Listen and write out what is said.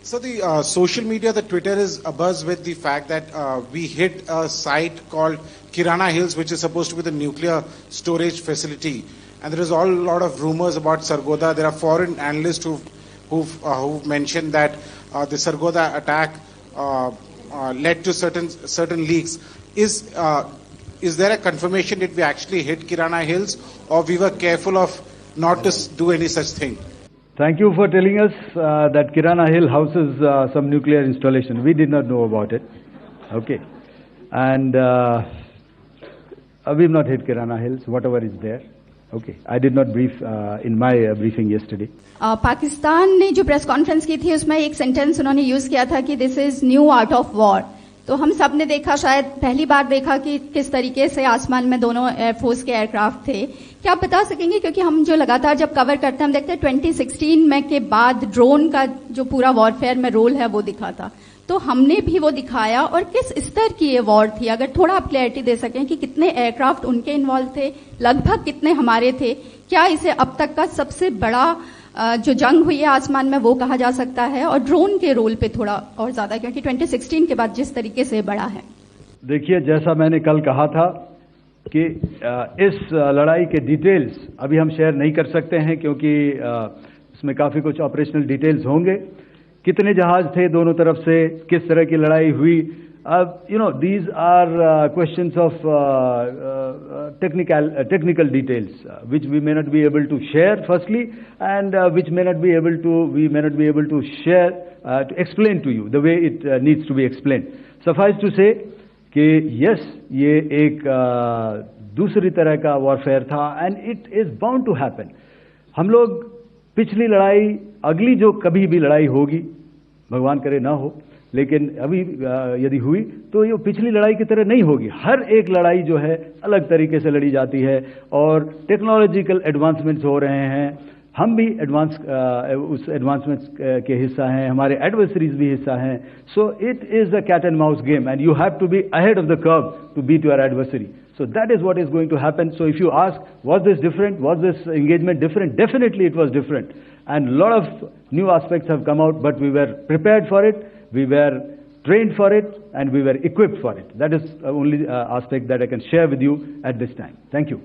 So the social media, the Twitter is abuzz with the fact that we hit a site called Kirana Hills, which is supposed to be the nuclear storage facility. And there is a lot of rumors about Sargodha. There are foreign analysts who've mentioned that the Sargodha attack led to certain leaks. Is there a confirmation that we actually hit Kirana Hills, or we were careful of not to do any such thing? Thank you for telling us that Kirana Hill houses some nuclear installation. We did not know about it. Okay. And we've not hit Kirana Hills, whatever is there. Okay. I did not brief in my briefing yesterday. Pakistan ने जो press conference की थी उसमें एक sentence उन्होंने use किया था कि this is new art of war. तो हम सब ने देखा, शायद पहली बार देखा कि किस तरीके से आसमान में दोनों एयरफोर्स के एयरक्राफ्ट थे. क्या आप बता सकेंगे, क्योंकि हम जो लगातार जब कवर करते हैं हम देखते हैं 2016 में के बाद ड्रोन का जो पूरा वॉरफेयर में रोल है वो दिखा था, तो हमने भी वो दिखाया. और किस स्तर की ये वॉर थी, अगर थोड़ा आप क्लैरिटी दे सकें कि कितने एयरक्राफ्ट उनके इन्वॉल्व थे, लगभग कितने हमारे थे, क्या इसे अब तक का सबसे बड़ा जो जंग हुई है आसमान में वो कहा जा सकता है, और ड्रोन के रोल पे थोड़ा और ज्यादा, क्योंकि 2016 के बाद जिस तरीके से बड़ा है. देखिए, जैसा मैंने कल कहा था कि इस लड़ाई के डिटेल्स अभी हम शेयर नहीं कर सकते हैं, क्योंकि इसमें काफी कुछ ऑपरेशनल डिटेल्स होंगे. कितने जहाज थे दोनों तरफ से, किस तरह की लड़ाई हुई, these are questions of technical details which we may not be able to share firstly, and which we may not be able to share to explain to you the way it needs to be explained. Suffice to say कि yes, ये एक दूसरी तरह का warfare था, and it is bound to happen. हम लोग पिछली लड़ाई, अगली जो कभी भी लड़ाई होगी, भगवान करे ना हो, लेकिन अभी यदि हुई तो ये पिछली लड़ाई की तरह नहीं होगी. हर एक लड़ाई जो है अलग तरीके से लड़ी जाती है, और टेक्नोलॉजिकल एडवांसमेंट्स हो रहे हैं. हम भी उस एडवांसमेंट्स के हिस्सा हैं, हमारे एडवर्सरीज भी हिस्सा हैं. So it is a cat and mouse game, and you have to be ahead of the curve to beat your adversary. So that is what is going to happen. So if you ask, was this different? Was this engagement different? Definitely it was different. And a lot of new aspects have come out, but we were prepared for it, we were trained for it, and we were equipped for it. That is the only aspect that I can share with you at this time. Thank you.